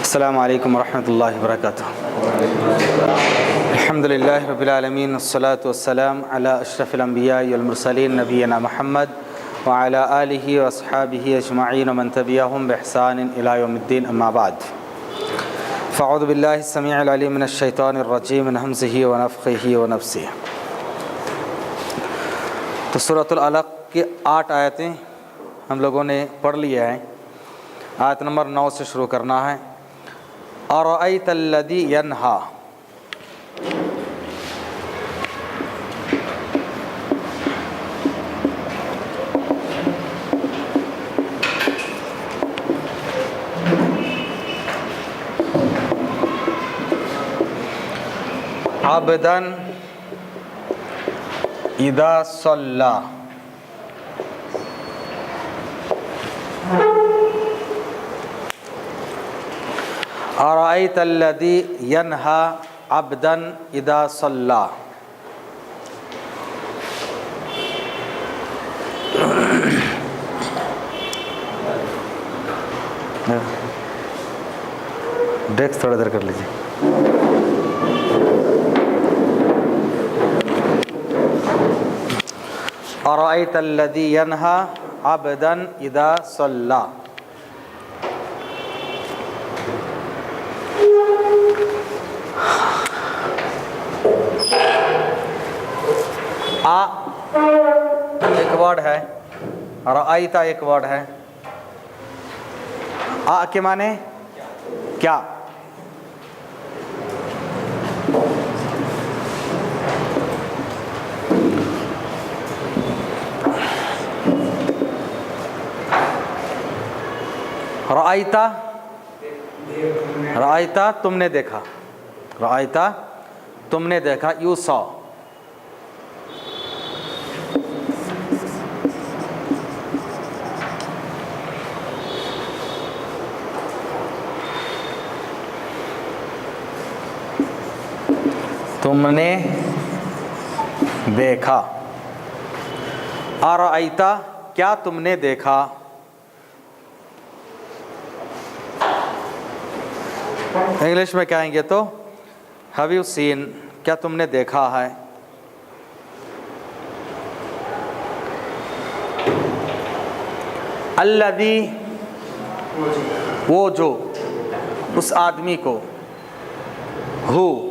السلام علیکم ورحمۃ اللہ وبرکاتہ۔ الحمد للہ رب العالمین والصلاة والسلام علی اشرف الانبیاء والمرسلین نبینا محمد وعلی آلہ واصحابہ اجمعین ومن تبعہم بإحسان الی یوم الدین، اما بعد فاعوذ باللہ السمیع العلیم من الشیطان الرجیم من ہمزہ ونفخہ ونفثہ۔ تو سورۃ العلق کی 8 آیتیں ہم لوگوں نے پڑھ لیا ہے۔ آیت نمبر 9 سے شروع کرنا ہے۔ ارأیت الذی ینہا، عبدا اذا صلی، ارأیت الذی ینہا عبدا اذا صلی۔ ڈیسک تھوڑا ادھر کر لیجیے۔ ارأیت الذی ینہا عبدا اذا صلی۔ ایک ورڈ ہے، رأیتا ایک ورڈ ہے۔ کے معنی کیا؟ رأیتا، رأیتا تم نے دیکھا، رأیتا تم نے دیکھا، یو سا۔ تم نے دیکھا۔ ارأیتا کیا تم نے دیکھا؟ انگلش میں کہیں گے تو ہیو یو سین، کیا تم نے دیکھا ہے؟ الذی وہ جو، اس آدمی کو، ہو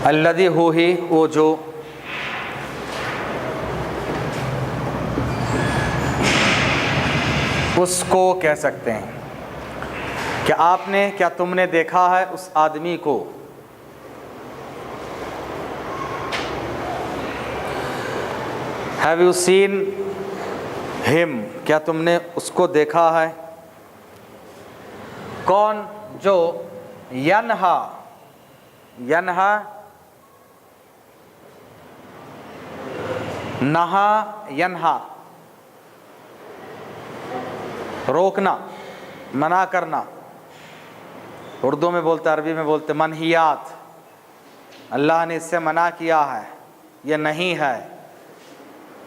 الذی ہو ہی وہ جو، اس کو کہہ سکتے ہیں کہ آپ نے، کیا تم نے دیکھا ہے اس آدمی کو؟ ہیو یو سین ہم، کیا تم نے اس کو دیکھا ہے؟ کون؟ جو ینہا، ینہا نہا، ینہا روکنا، منع کرنا، اردو میں بولتے، عربی میں بولتے منہیات۔ اللہ نے اس سے منع کیا ہے، یہ نہیں ہے۔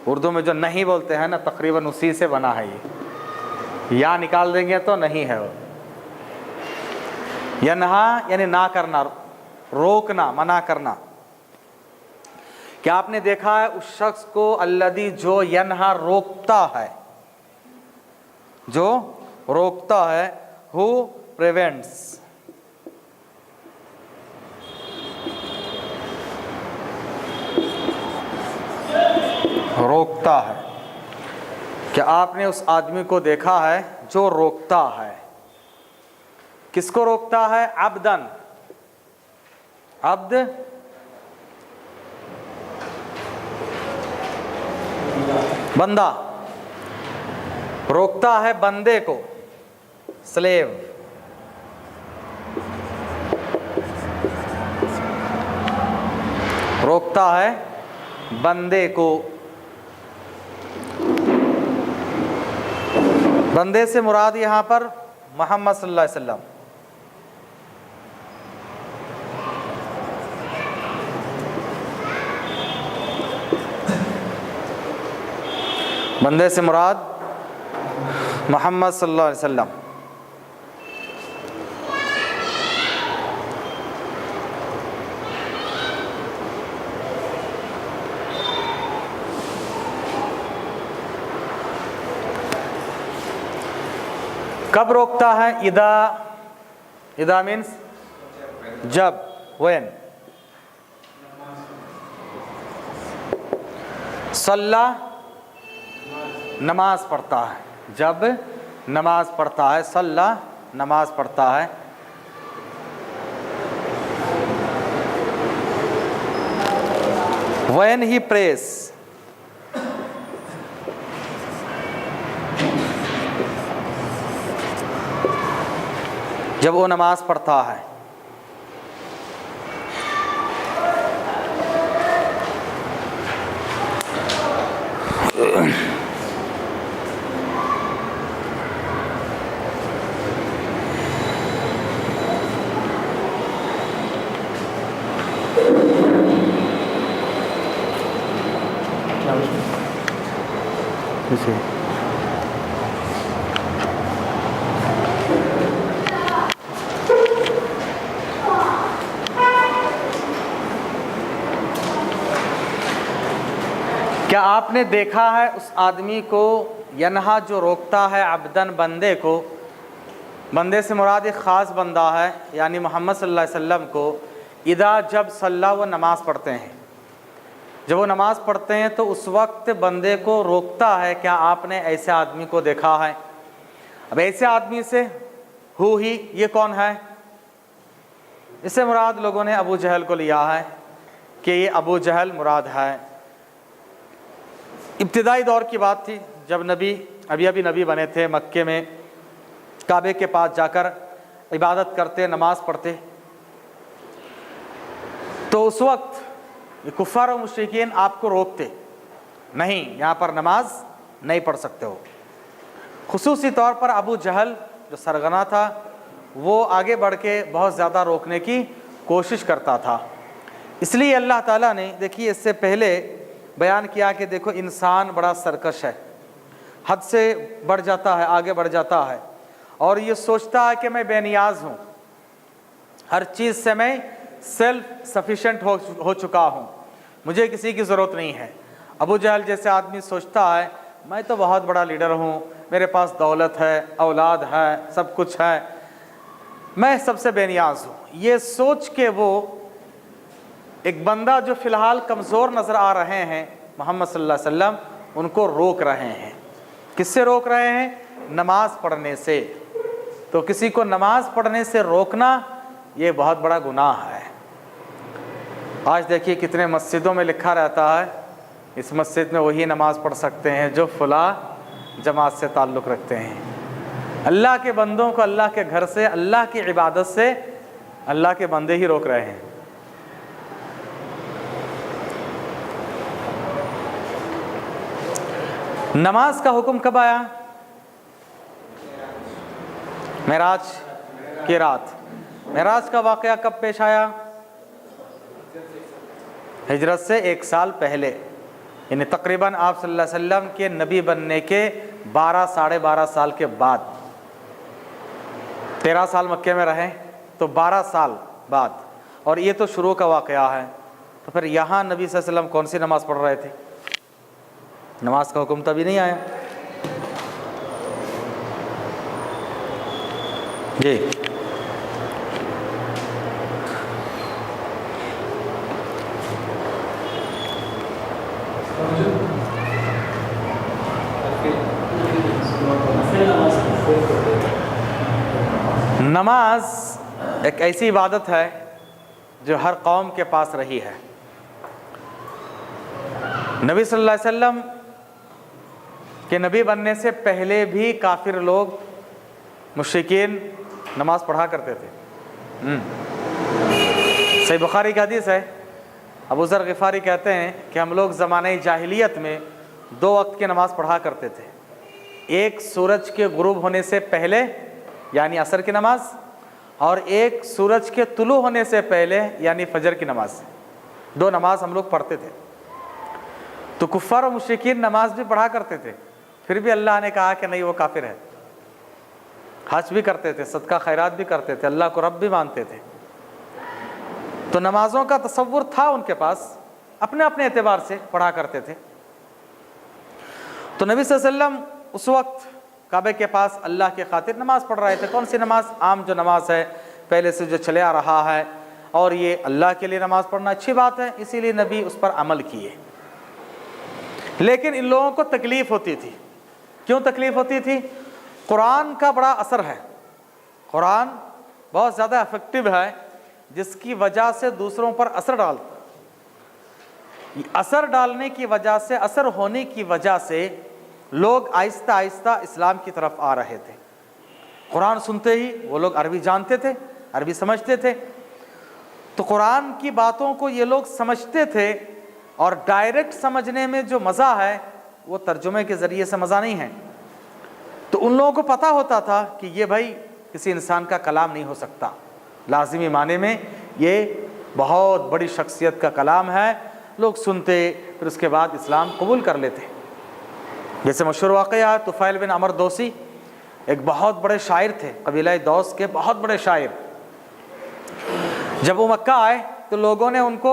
اردو میں جو نہیں بولتے ہیں نا، تقریباً اسی سے بنا ہے یہ، یا نکال دیں گے تو نہیں ہے وہ۔ ینہا یعنی نہ کرنا، روکنا، منع کرنا۔ کیا آپ نے دیکھا ہے اس شخص کو الذی جو ینہا روکتا ہے، جو روکتا ہے، who prevents۔ روکتا ہے۔ کیا آپ نے اس آدمی کو دیکھا ہے جو روکتا ہے؟ کس کو روکتا ہے؟ عبدن، عبد بندہ، روکتا ہے بندے کو، سلیو۔ روکتا ہے بندے کو۔ بندے سے مراد یہاں پر محمد صلی اللہ علیہ وسلم، بندے سے مراد محمد صلی اللہ علیہ وسلم۔ کب روکتا ہے؟ اذا مینس جب، when، صلی نماز پڑھتا ہے، جب نماز پڑھتا ہے، صلی نماز پڑھتا ہے۔ when he prays، جب وہ نماز پڑھتا ہے۔ کیا آپ نے دیکھا ہے اس آدمی کو، ینہا جو روکتا ہے، عبدن بندے کو، بندے سے مراد ایک خاص بندہ ہے یعنی محمد صلی اللہ علیہ وسلم کو، اذا جب صلی وہ نماز پڑھتے ہیں، جب وہ نماز پڑھتے ہیں تو اس وقت بندے کو روکتا ہے۔ کیا آپ نے ایسے آدمی کو دیکھا ہے؟ اب ایسے آدمی سے ہی یہ کون ہے؟ اس سے مراد لوگوں نے ابو جہل کو لیا ہے کہ یہ ابو جہل مراد ہے۔ ابتدائی دور کی بات تھی جب نبی ابھی نبی بنے تھے، مکے میں کعبے کے پاس جا کر عبادت کرتے، نماز پڑھتے، تو اس وقت یہ کفار و مشرکین آپ کو روکتے، نہیں یہاں پر نماز نہیں پڑھ سکتے ہو۔ خصوصی طور پر ابو جہل جو سرغنہ تھا وہ آگے بڑھ کے بہت زیادہ روکنے کی کوشش کرتا تھا۔ اس لیے اللہ تعالیٰ نے دیکھیے اس سے پہلے بیان کیا کہ دیکھو انسان بڑا سرکش ہے، حد سے بڑھ جاتا ہے، آگے بڑھ جاتا ہے، اور یہ سوچتا ہے کہ میں بے نیاز ہوں، ہر چیز سے میں سیلف سفیشینٹ ہو چکا ہوں، مجھے کسی کی ضرورت نہیں ہے۔ ابو جہل جیسے آدمی سوچتا ہے میں تو بہت بڑا لیڈر ہوں، میرے پاس دولت ہے، اولاد ہے، سب کچھ ہے، میں سب سے بے نیاز ہوں۔ یہ سوچ کے وہ ایک بندہ جو فی الحال کمزور نظر آ رہے ہیں محمد صلی اللہ علیہ وسلم، ان کو روک رہے ہیں۔ کس سے روک رہے ہیں؟ نماز پڑھنے سے۔ تو کسی کو نماز پڑھنے سے روکنا یہ بہت بڑا گناہ ہے۔ آج دیکھیے کتنے مسجدوں میں لکھا رہتا ہے اس مسجد میں وہی نماز پڑھ سکتے ہیں جو فلاں جماعت سے تعلق رکھتے ہیں۔ اللہ کے بندوں کو اللہ کے گھر سے، اللہ کی عبادت سے اللہ کے بندے ہی روک رہے ہیں۔ نماز کا حکم کب آیا؟ معراج کی رات۔ معراج کا واقعہ کب پیش آیا؟ ہجرت سے 1 سال پہلے، یعنی تقریباً آپ صلی اللہ علیہ وسلم کے نبی بننے کے 12 – 12.5 سال کے بعد۔ 13 سال مکے میں رہے تو 12 سال بعد، اور یہ تو شروع کا واقعہ ہے۔ تو پھر یہاں نبی صلی اللہ علیہ وسلم کون سی نماز پڑھ رہے تھے؟ نماز کا حکم تبھی نہیں آیا۔ جی نماز ایک ایسی عبادت ہے جو ہر قوم کے پاس رہی ہے۔ نبی صلی اللہ علیہ وسلم کے نبی بننے سے پہلے بھی کافر لوگ، مشرکین نماز پڑھا کرتے تھے۔ صحیح بخاری کی حدیث ہے، ابو ذر غفاری کہتے ہیں کہ ہم لوگ زمانہ جاہلیت میں 2 وقت کی نماز پڑھا کرتے تھے، ایک سورج کے غروب ہونے سے پہلے یعنی عصر کی نماز، اور ایک سورج کے طلوع ہونے سے پہلے یعنی فجر کی نماز۔ 2 نماز ہم لوگ پڑھتے تھے۔ تو کفار و مشرکین نماز بھی پڑھا کرتے تھے، پھر بھی اللہ نے کہا کہ نہیں وہ کافر ہے. حج بھی کرتے تھے, صدقہ خیرات بھی کرتے تھے, اللہ کو رب بھی مانتے تھے. تو نمازوں کا تصور تھا ان کے پاس, اپنے اپنے اعتبار سے پڑھا کرتے تھے. تو نبی صلی اللہ علیہ وسلم اس وقت کعبے کے پاس اللہ کی خاطر نماز پڑھ رہے تھے. کون سی نماز؟ عام جو نماز ہے پہلے سے جو چلے آ رہا ہے, اور یہ اللہ کے لیے نماز پڑھنا اچھی بات ہے, اسی لیے نبی اس پر عمل کیے. لیکن ان لوگوں کو تکلیف ہوتی تھی. کیوں تکلیف ہوتی تھی؟ قرآن کا بڑا اثر ہے, قرآن بہت زیادہ افیکٹو ہے, جس کی وجہ سے دوسروں پر اثر ڈالتا. اثر ڈالنے کی وجہ سے, اثر ہونے کی وجہ سے لوگ آہستہ آہستہ اسلام کی طرف آ رہے تھے. قرآن سنتے ہی وہ لوگ عربی جانتے تھے, عربی سمجھتے تھے. تو قرآن کی باتوں کو یہ لوگ سمجھتے تھے, اور ڈائریکٹ سمجھنے میں جو مزہ ہے وہ ترجمے کے ذریعے سے مزہ نہیں ہے. تو ان لوگوں کو پتہ ہوتا تھا کہ یہ بھائی کسی انسان کا کلام نہیں ہو سکتا, لازمی معنی میں یہ بہت بڑی شخصیت کا کلام ہے. لوگ سنتے, پھر اس کے بعد اسلام قبول کر لیتے. جیسے مشہور واقعہ طفیل بن عمر دوسی, ایک بہت بڑے شاعر تھے, قبیلہ دوس کے بہت بڑے شاعر. جب وہ مکہ آئے تو لوگوں نے ان کو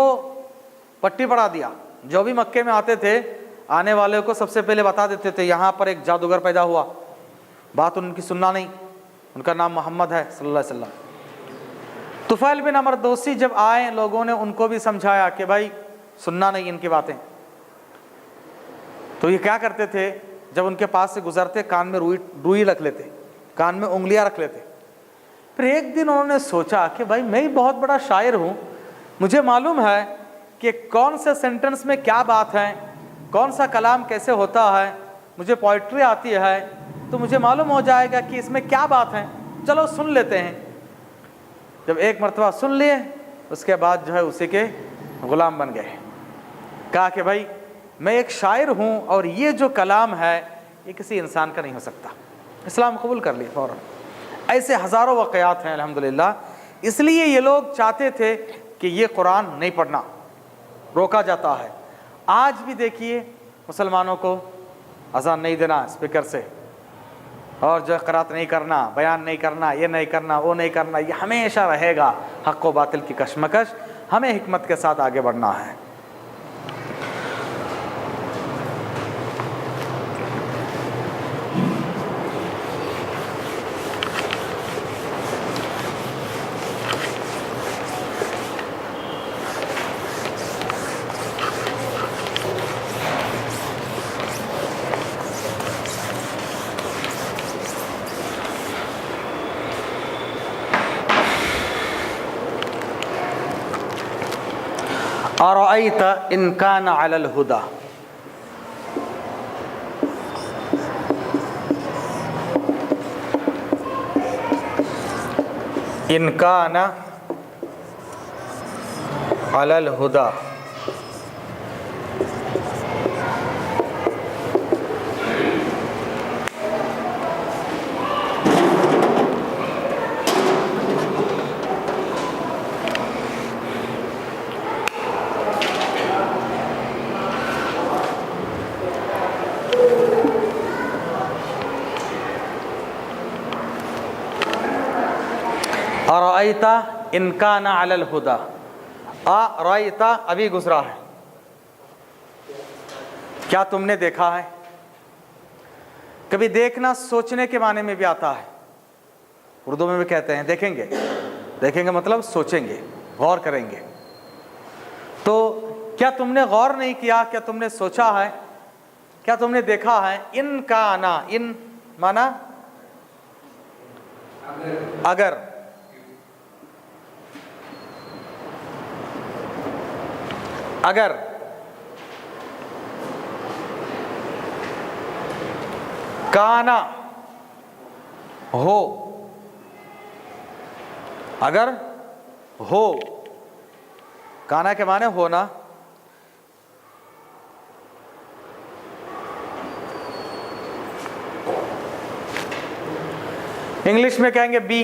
پٹی پڑھا دیا. جو بھی مکے میں آتے تھے, آنے والے کو سب سے پہلے بتا دیتے تھے یہاں پر ایک جادوگر پیدا ہوا, بات ان کی سننا نہیں, ان کا نام محمد ہے صلی اللہ علیہ وسلم. طفیل بن عمر دوسی جب آئے, لوگوں نے ان کو بھی سمجھایا کہ بھائی سننا نہیں ان کی باتیں. تو یہ کیا کرتے تھے, جب ان کے پاس سے گزرتے کان میں روئی رکھ لیتے, کان میں انگلیاں رکھ لیتے. پھر ایک دن انہوں نے سوچا کہ بھائی میں بہت بڑا شاعر ہوں, مجھے معلوم ہے کہ کون سے سینٹنس میں کیا بات ہے, کون سا کلام کیسے ہوتا ہے, مجھے پوئٹری آتی ہے, تو مجھے معلوم ہو جائے گا کہ اس میں کیا بات ہے, چلو سن لیتے ہیں. جب ایک مرتبہ سن لیے, اس کے بعد جو ہے اسی کے غلام بن گئے. کہا کہ بھائی میں ایک شاعر ہوں, اور یہ جو کلام ہے یہ کسی انسان کا نہیں ہو سکتا. اسلام قبول کر لیے فوراً. ایسے ہزاروں واقعات ہیں الحمدللہ. اس لیے یہ لوگ چاہتے تھے کہ یہ قرآن نہیں پڑھنا, روکا جاتا ہے. آج بھی دیکھیے مسلمانوں کو اذان نہیں دینا اسپیکر سے, اور جو قرات نہیں کرنا, بیان نہیں کرنا, یہ نہیں کرنا, وہ نہیں کرنا, یہ ہمیشہ رہے گا. حق و باطل کی کشمکش, ہمیں حکمت کے ساتھ آگے بڑھنا ہے. أرأيت إن كان على الهدى, إن كان على الهدى. أرأيت إن كان على الهدى. أرأيت ابھی گزرا ہے, کیا تم نے دیکھا ہے. کبھی دیکھنا سوچنے کے معنی میں بھی آتا ہے, اردو میں بھی کہتے ہیں دیکھیں گے. دیکھیں گے مطلب سوچیں گے, غور کریں گے. تو کیا تم نے غور نہیں کیا, کیا تم نے سوچا ہے, کیا تم نے دیکھا ہے. ان کانا, ان مانا اگر, اگر کانا ہو, اگر ہو, کانا کے معنی ہونا. انگلش میں کہیں گے بی.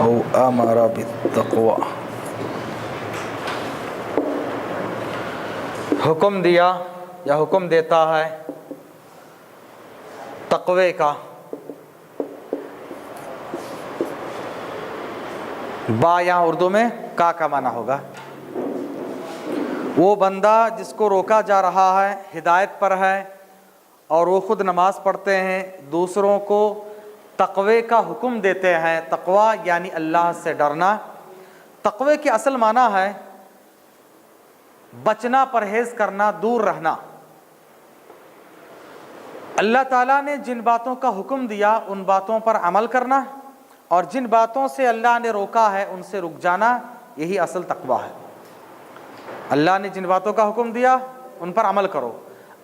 او امر بالتقوی، حکم دیا یا حکم دیتا ہے تقوی کا. با یہاں اردو میں کا معنی ہوگا. وہ بندہ جس کو روکا جا رہا ہے ہدایت پر ہے اور وہ خود نماز پڑھتے ہیں، دوسروں کو تقوی کا حکم دیتے ہیں. تقوی یعنی اللہ سے ڈرنا. تقوی کی اصل معنی ہے بچنا، پرہیز کرنا، دور رہنا. اللہ تعالیٰ نے جن باتوں کا حکم دیا ان باتوں پر عمل کرنا، اور جن باتوں سے اللہ نے روکا ہے ان سے رک جانا، یہی اصل تقوی ہے. اللہ نے جن باتوں کا حکم دیا ان پر عمل کرو،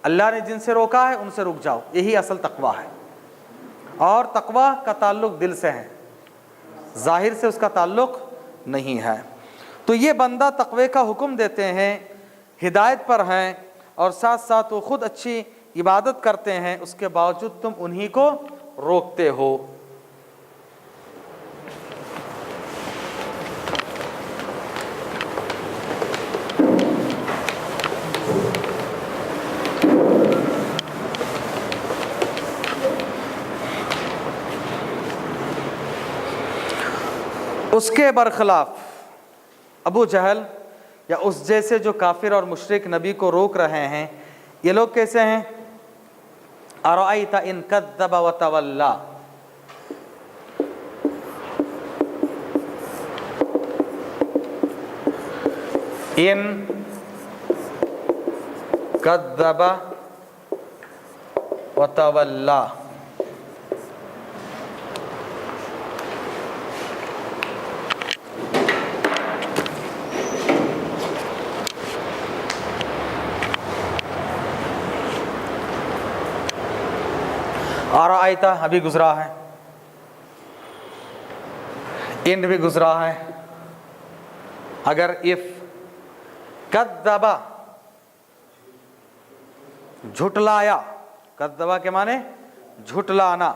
اللہ نے جن سے روکا ہے ان سے رک جاؤ، یہی اصل تقوی ہے. اور تقوی کا تعلق دل سے ہے، ظاہر سے اس کا تعلق نہیں ہے. تو یہ بندہ تقوی کا حکم دیتے ہیں، ہدایت پر ہیں، اور ساتھ ساتھ وہ خود اچھی عبادت کرتے ہیں، اس کے باوجود تم انہی کو روکتے ہو. اس کے برخلاف ابو جہل یا اس جیسے جو کافر اور مشرک نبی کو روک رہے ہیں، یہ لوگ کیسے ہیں؟ ارأیت ان کذب وتولی، ان کذب وتولی. ارأیت ابھی گزرا ہے، ان بھی گزرا ہے. اگر اف کذب جھٹلایا، کذبہ کے معنی جھٹلانا،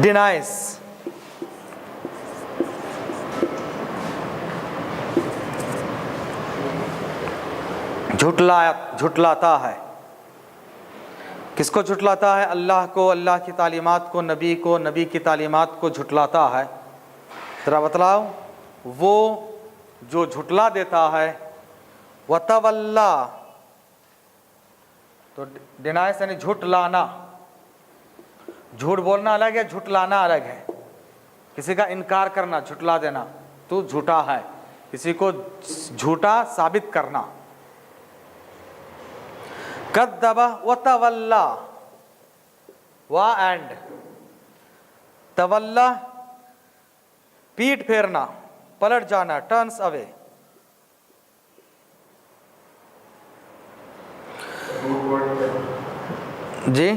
ڈینائز، جھٹلاتا ہے. کس کو جھٹلاتا ہے؟ اللہ کو، اللہ کی تعلیمات کو، نبی کو، نبی کی تعلیمات کو جھٹلاتا ہے. ذرا بتلاؤ، وہ جو جھٹلا دیتا ہے وتولی، تو ڈینائز یعنی جھٹلانا. جھوٹ بولنا الگ ہے، جھٹلانا الگ ہے. کسی کا انکار کرنا، جھٹلا دینا، تو جھوٹا ہے. کسی کو جھوٹا ثابت کرنا. کذب وتولی، وا اینڈ تولی، پیٹ پھیرنا، پلٹ جانا، ٹرنس اوے. جی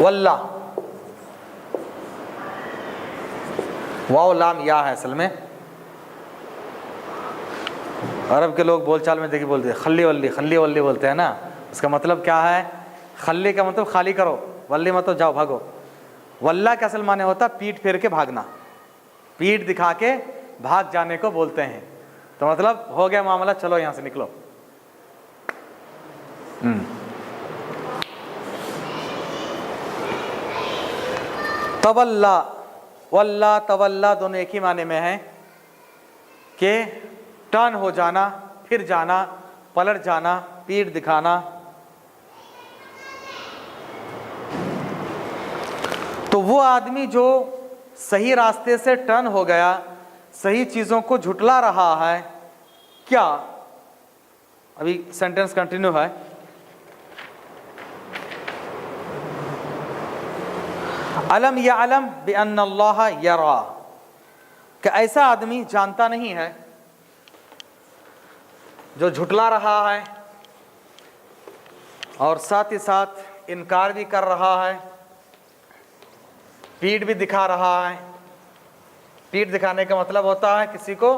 واللہ، واو لام یا ہے اصل میں. عرب کے لوگ بول چال میں دیکھیے بولتے ہیں خلی ولی، خلی ولی بولتے ہیں نا. اس کا مطلب کیا ہے؟ خلی کا مطلب خالی کرو، ولی مطلب جاؤ بھاگو. واللہ کا اصل معنی ہوتا ہے پیٹ پھیر کے بھاگنا، پیٹ دکھا کے بھاگ جانے کو بولتے ہیں. تو مطلب ہو گیا معاملہ، چلو یہاں سے نکلو. تولا، واللہ تولا دونوں ایک ہی معنی میں ہیں کہ ٹرن ہو جانا، پھر جانا، پلٹ جانا، پیٹ دکھانا. تو وہ آدمی جو صحیح راستے سے ٹرن ہو گیا، صحیح چیزوں کو جھٹلا رہا ہے، کیا؟ ابھی سینٹینس کنٹینیو ہے. علم یعلم بان اللہ یرا، کہ ایسا آدمی جانتا نہیں ہے جو جھٹلا رہا ہے اور ساتھ ہی ساتھ انکار بھی کر رہا ہے، پیٹھ بھی دکھا رہا ہے. پیٹھ دکھانے کا مطلب ہوتا ہے کسی کو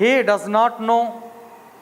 he does not know,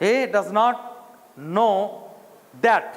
he does not know that,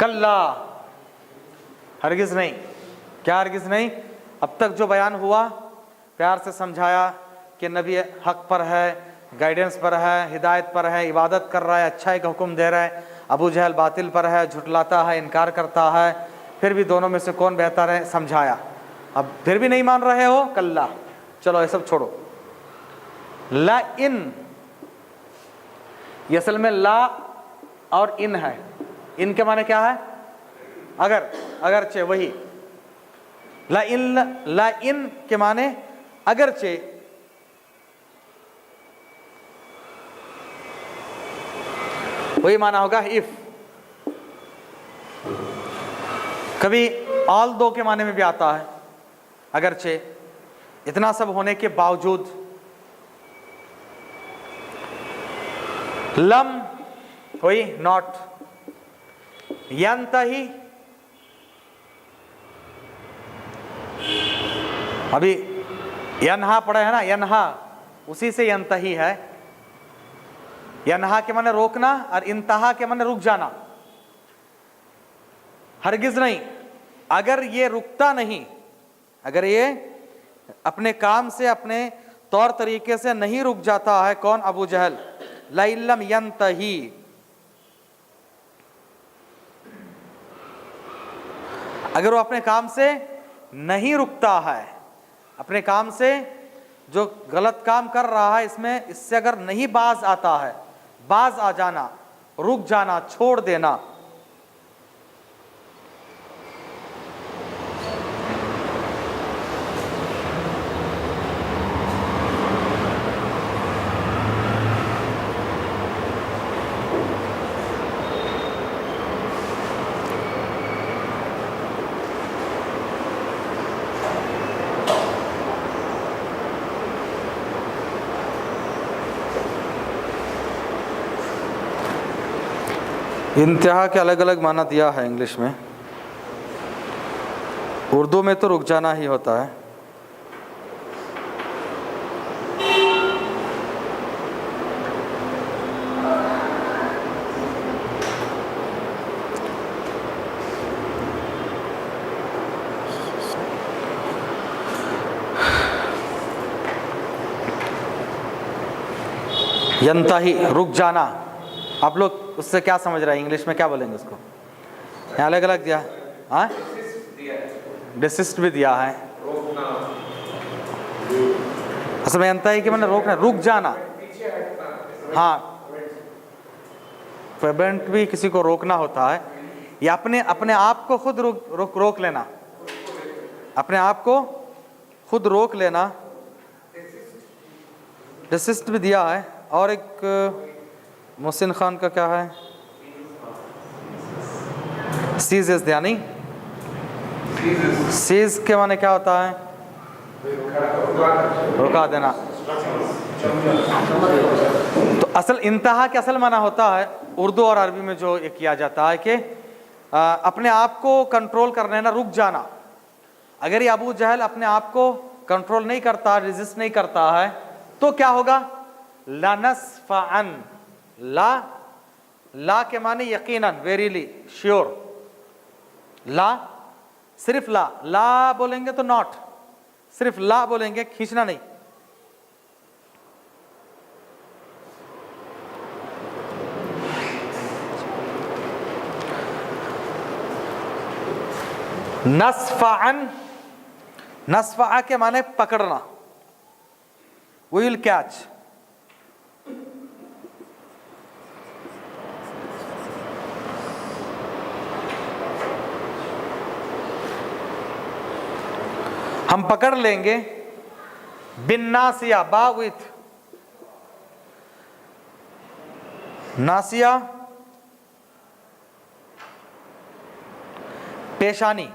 کلا، ہرگز نہیں. کیا ہرگز نہیں؟ اب تک جو بیان ہوا پیار سے سمجھایا کہ نبی حق پر ہے، گائیڈنس پر ہے، ہدایت پر ہے، عبادت کر رہا ہے، اچھائی کا حکم دے رہا ہے. ابو جہل باطل پر ہے، جھٹلاتا ہے، انکار کرتا ہے. پھر بھی دونوں میں سے کون بہتر ہے سمجھایا. اب پھر بھی نہیں مان رہے ہو، کلا، چلو یہ سب چھوڑو. لا ان، یہ اصل میں لا اور ان ہے. ان کے معنی کیا ہے؟ اگر، اگرچہ. وہی لا ان کے معنی اگرچہ. وہی معنی ہوگا اف. کبھی آل دو کے معنی میں بھی آتا ہے، اگرچہ، اتنا سب ہونے کے باوجود. لم ہوئی ناٹ. ینتہی، ابھی ینہا پڑھا ہے نا، ینہا اسی سے ینتہی ہے. ینہا کے معنی روکنا اور انتہا کے معنی رک جانا. ہرگز نہیں، اگر یہ رکتا نہیں، اگر یہ اپنے کام سے، اپنے طور طریقے سے نہیں رک جاتا ہے. کون؟ ابو جہل. لَئِن لَّمْ يَنْتَهِ، اگر وہ اپنے کام سے نہیں رکتا ہے، اپنے کام سے جو غلط کام کر رہا ہے اس سے اگر نہیں باز آتا ہے، باز آ جانا، رک جانا، چھوڑ دینا. انتہا کے الگ الگ معنی دیا ہے انگلش میں. اردو میں تو رک جانا ہی ہوتا ہے. ینتہی، رک جانا. آپ لوگ اس سے کیا سمجھ رہے ہیں؟ انگلش میں کیا بولیں گے اس کو؟ یہاں الگ الگ دیا. ہاں، ڈسسٹ بھی دیا ہے. اصل میں ینتہی کے معنی روکنا، رک جانا. ہاں، پریونٹ بھی کسی کو روکنا ہوتا ہے، یا اپنے آپ کو خود روک لینا، اپنے آپ کو خود روک لینا. ڈسسٹ بھی دیا ہے. اور ایک محسن خان کا کیا ہے؟ سیز دیا نہیں. سیز کے معنی کیا ہوتا ہے؟ رکا دینا. تو اصل انتہا کے اصل معنی ہوتا ہے اردو اور عربی میں جو یہ کیا جاتا ہے کہ اپنے آپ کو کنٹرول کرنے نا، رک جانا. اگر یہ ابو جہل اپنے آپ کو کنٹرول نہیں کرتا، ریزسٹ نہیں کرتا ہے، تو کیا ہوگا؟ لَنَسْفَعًا. لا کے معنی یقیناً، ویریلی، شیور. لا، صرف لا بولیں گے تو ناٹ، صرف لا بولیں گے، کھینچنا نہیں. نَسْفَعًا، نَسْفَعًا کے معنی پکڑنا. We will catch. ہم پکڑ لیں گے. بن ناسیہ، با وتھ ناسیہ، پیشانی.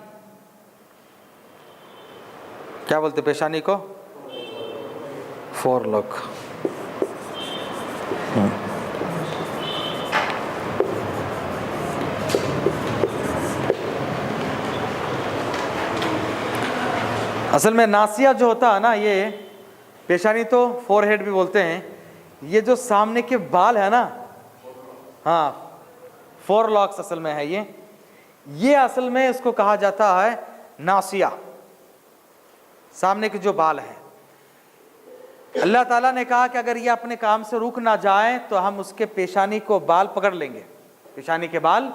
کیا بولتے پیشانی کو؟ فور لک. اصل میں ناسیہ جو ہوتا ہے نا، یہ پیشانی تو فور ہیڈ بھی بولتے ہیں. یہ جو سامنے کے بال ہے نا، ہاں، فور لاکس اصل میں ہے. یہ اصل میں اس کو کہا جاتا ہے ناسیہ، سامنے کے جو بال ہیں۔ اللہ تعالیٰ نے کہا کہ اگر یہ اپنے کام سے رک نہ جائیں تو ہم اس کے پیشانی کو بال پکڑ لیں گے، پیشانی کے بال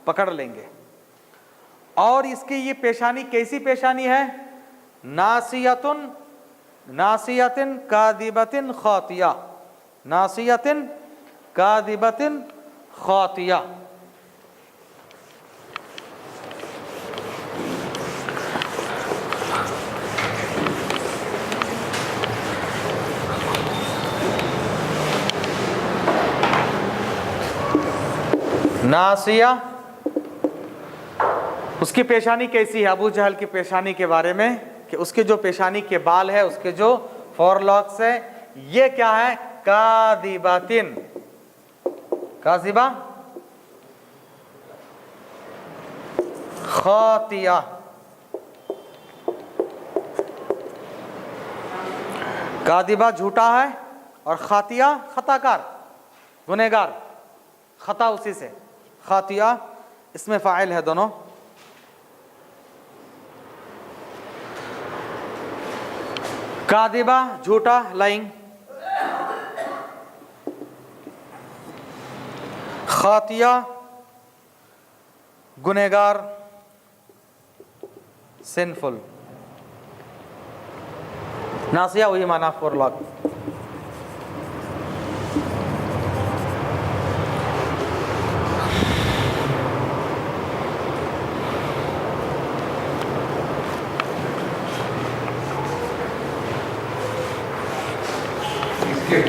پکڑ لیں گے۔ اور اس کی یہ پیشانی کیسی پیشانی ہے؟ ناسیۃن، ناسیۃن کاذبۃن خاطیہ، ناسیۃن کاذبۃن خاطیہ۔ ناسیہ، اس کی پیشانی کیسی ہے؟ ابو جہل کی پیشانی کے بارے میں کہ اس کے جو پیشانی کے بال ہے، اس کے جو فور لاکس ہے، یہ کیا ہے؟ کاذباتن، کاذبہ خاطیہ۔ کاذبہ جھوٹا ہے اور خاطیہ خطا کار، گنہگار، خطا اسی سے، خاطیہ اس میں فاعل ہے دونوں۔ کاذبہ جھوٹا، لائنگ، خاطیہ گنہگار، سنفل۔ ناسیہ وہی معنی فور لاک۔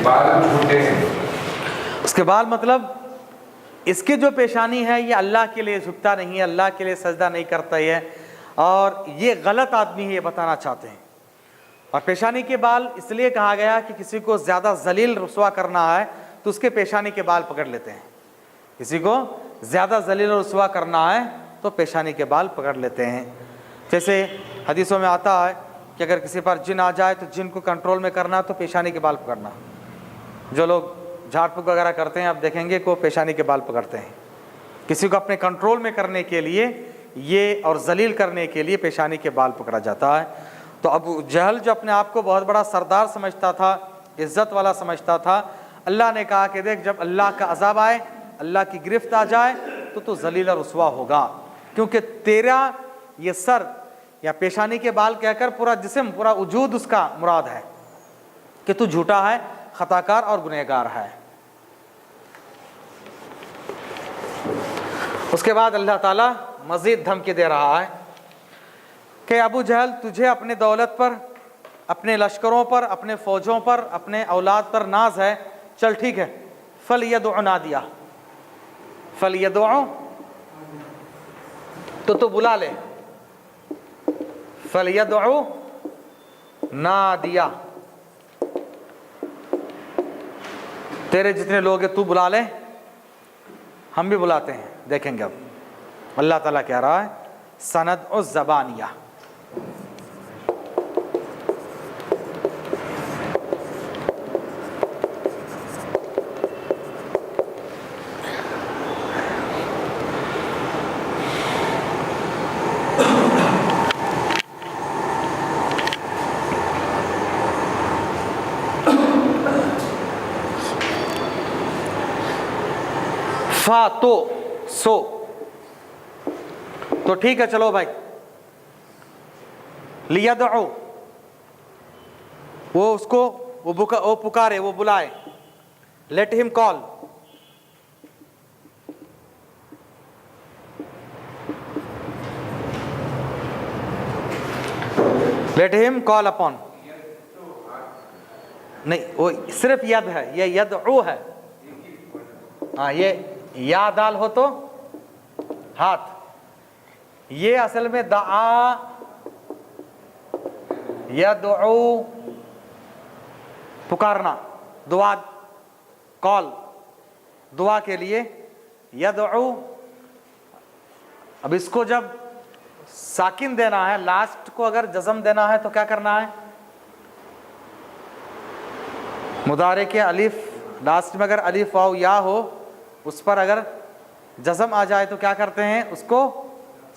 بال جھوٹے ہیں، اس کے بال مطلب اس کی جو پیشانی ہے یہ اللہ کے لیے جھکتا نہیں ہے، اللہ کے لیے سجدہ نہیں کرتا ہے، اور یہ غلط آدمی ہے، یہ بتانا چاہتے ہیں۔ اور پیشانی کے بال اس لیے کہا گیا کہ کسی کو زیادہ ذلیل رسوا کرنا ہے تو اس کے پیشانی کے بال پکڑ لیتے ہیں، کسی کو زیادہ ذلیل رسوا کرنا ہے تو پیشانی کے بال پکڑ لیتے ہیں۔ جیسے حدیثوں میں آتا ہے کہ اگر کسی پر جن آ جائے تو جن کو کنٹرول میں کرنا تو پیشانی کے بال پکڑنا۔ جو لوگ جھاڑ پھونک وغیرہ کرتے ہیں آپ دیکھیں گے کہ وہ پیشانی کے بال پکڑتے ہیں، کسی کو اپنے کنٹرول میں کرنے کے لیے یہ اور ذلیل کرنے کے لیے پیشانی کے بال پکڑا جاتا ہے۔ تو ابو جہل جو اپنے آپ کو بہت بڑا سردار سمجھتا تھا، عزت والا سمجھتا تھا، اللہ نے کہا کہ دیکھ جب اللہ کا عذاب آئے، اللہ کی گرفت آ جائے تو ذلیل و رسوا ہوگا، کیونکہ تیرا یہ سر یا پیشانی کے بال کہہ کر پورا جسم، پورا وجود اس کا مراد ہے کہ تو جھوٹا ہے، خطا کار اور گنہگار ہے۔ اس کے بعد اللہ تعالیٰ مزید دھمکی دے رہا ہے کہ ابو جہل تجھے اپنے دولت پر، اپنے لشکروں پر، اپنے فوجوں پر، اپنے اولاد پر ناز ہے، چل ٹھیک ہے، فَلْيَدْعُ نَادِيَهُ، فَلْيَدْعُ تو بلا لے، فَلْيَدْعُ نَادِيَهُ، تیرے جتنے لوگ ہیں تو بلا لے، ہم بھی بلاتے ہیں۔ دیکھیں گے اب اللہ تعالیٰ کہہ رہا ہے سَنَدْعُ الزَّبَانِيَةَ، فا تو سو، تو ٹھیک ہے چلو بھائی، لیدعو، وہ اس کو وہ پکارے، وہ بلائے، لیٹ ہم کال، لیٹ ہم کال اپون، نہیں وہ صرف ید ہے، یہ یدعو ہے، ہاں یہ یا دال ہو تو ہاتھ، یہ اصل میں دعا، یدعو پکارنا، دعا، کال، دعا کے لیے یدعو۔ اب اس کو جب ساکن دینا ہے، لاسٹ کو اگر جزم دینا ہے تو کیا کرنا ہے؟ مضارع کے الف لاسٹ میں اگر الف واو یا ہو، اس پر اگر جزم آ جائے تو کیا کرتے ہیں؟ اس کو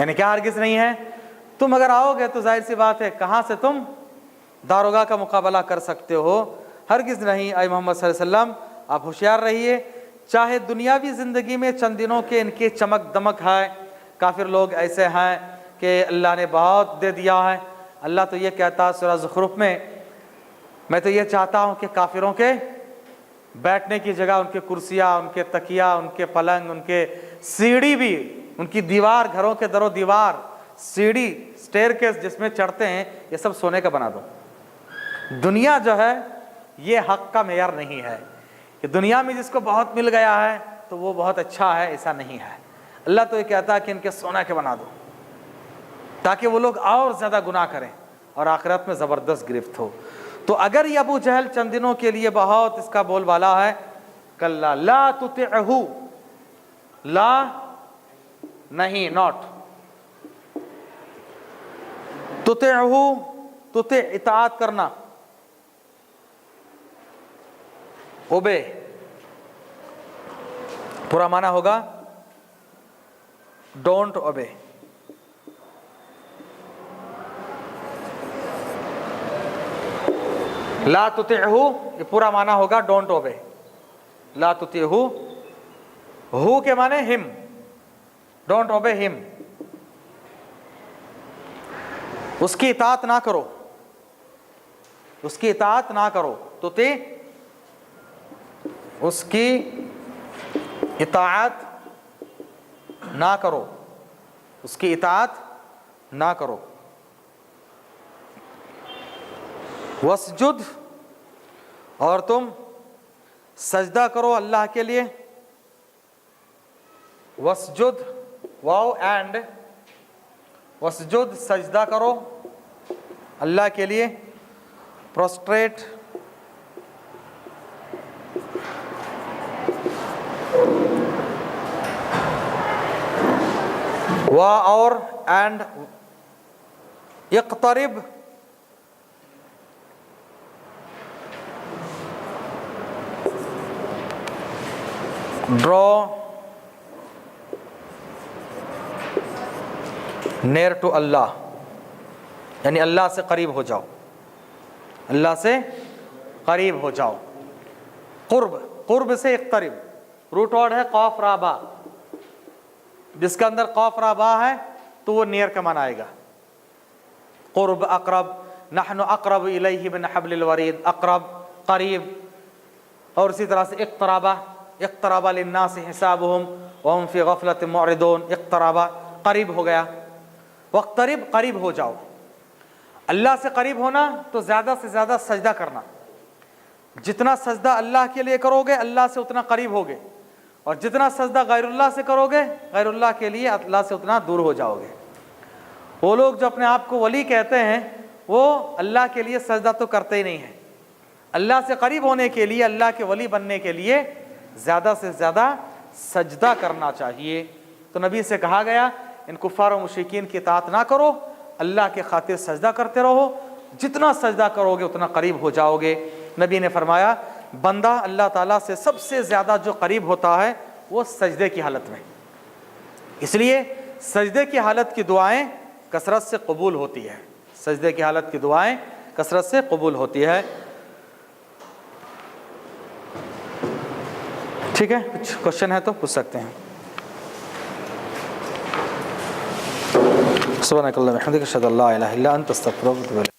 یعنی کیا ہرگز نہیں ہے؟ تم اگر آؤ گے تو ظاہر سی بات ہے کہاں سے تم داروغہ کا مقابلہ کر سکتے ہو؟ ہرگز نہیں۔ اے محمد صلی اللہ علیہ وسلم آپ ہوشیار رہیے، چاہے دنیاوی زندگی میں چند دنوں کے ان کے چمک دمک ہے، کافر لوگ ایسے ہیں کہ اللہ نے بہت دے دیا ہے۔ اللہ تو یہ کہتا ہے سورہ زخرف میں تو یہ چاہتا ہوں کہ کافروں کے بیٹھنے کی جگہ ان کے کرسیاں، ان کے تکیہ، ان کے پلنگ، ان کے سیڑھی بھی، ان کی دیوار، گھروں کے در و دیوار، سیڑھی، سٹیر کیس جس میں چڑھتے ہیں، یہ سب سونے کا بنا دو۔ دنیا جو ہے یہ حق کا معیار نہیں ہے کہ دنیا میں جس کو بہت مل گیا ہے تو وہ بہت اچھا ہے، ایسا نہیں ہے۔ اللہ تو یہ کہتا ہے کہ ان کے سونا کے بنا دو تاکہ وہ لوگ اور زیادہ گناہ کریں اور آخرت میں زبردست گرفت ہو۔ تو اگر یہ ابو جہل چند دنوں کے لیے بہت اس کا بول بالا ہے، کلا لا تطعہ، لا نہیں، ناٹ، تطعہ، تطع اطاعت کرنا، اوبے، پورا معنی ہوگا ڈونٹ اوبے۔ لا تطعہ یہ پورا معنی ہوگا ڈونٹ اوبے، لا تطعہ، ہو کے معنی ہم، ڈونٹ اوبے ہم، اس کی اطاعت نہ کرو، اس کی اطاعت نہ کرو، تطع اس کی اطاعت نہ کرو، اس کی اطاعت نہ کرو۔ وسجد، اور تم سجدہ کرو اللہ کے لیے، وسجد، واو اینڈ وسجد، سجدہ کرو اللہ کے لیے، پروسٹریٹ، وا اور اینڈ اقترب، ڈرا نیئر ٹو اللہ، یعنی اللہ سے قریب ہو جاؤ، اللہ سے قریب ہو جاؤ۔ قرب، قرب سے اقترب، روٹ ورڈ ہے قاف را با، جس کے اندر قاف را با ہے تو وہ نیئر کا معنی آئے گا۔ قرب، اقرب، نحن اقرب الیہ من حبل الورید، اقرب، قریب، اور اسی طرح سے اقترابہ، اقترب للناس حسابهم وهم فی غفلۃ معرضون، اقترابہ قریب ہو گیا۔ واقترب، قریب ہو جاؤ۔ اللہ سے قریب ہونا تو زیادہ سے زیادہ سجدہ کرنا، جتنا سجدہ اللہ کے لیے کرو گے اللہ سے اتنا قریب ہوگے، اور جتنا سجدہ غیر اللہ سے کرو گے غیر اللہ کے لیے اللہ سے اتنا دور ہو جاؤ گے۔ وہ لوگ جو اپنے آپ کو ولی کہتے ہیں وہ اللہ کے لیے سجدہ تو کرتے ہی نہیں ہیں۔ اللہ سے قریب ہونے کے لیے، اللہ کے ولی بننے کے لیے زیادہ سے زیادہ سجدہ کرنا چاہیے۔ تو نبی سے کہا گیا ان کفار و مشرکین کی اطاعت نہ کرو، اللہ کے خاطر سجدہ کرتے رہو، جتنا سجدہ کرو گے اتنا قریب ہو جاؤ گے۔ نبی نے فرمایا بندہ اللہ تعالیٰ سے سب سے زیادہ جو قریب ہوتا ہے وہ سجدے کی حالت میں، اس لیے سجدے کی حالت کی دعائیں کثرت سے قبول ہوتی ہے، سجدے کی حالت کی دعائیں کثرت سے قبول ہوتی ہے۔ ٹھیک ہے، کچھ کوشچن ہے تو پوچھ سکتے ہیں۔ سبحانک اللہم وبحمدک، اشہد ان لا الہ الا انت، استغفرک و اتوب الیک۔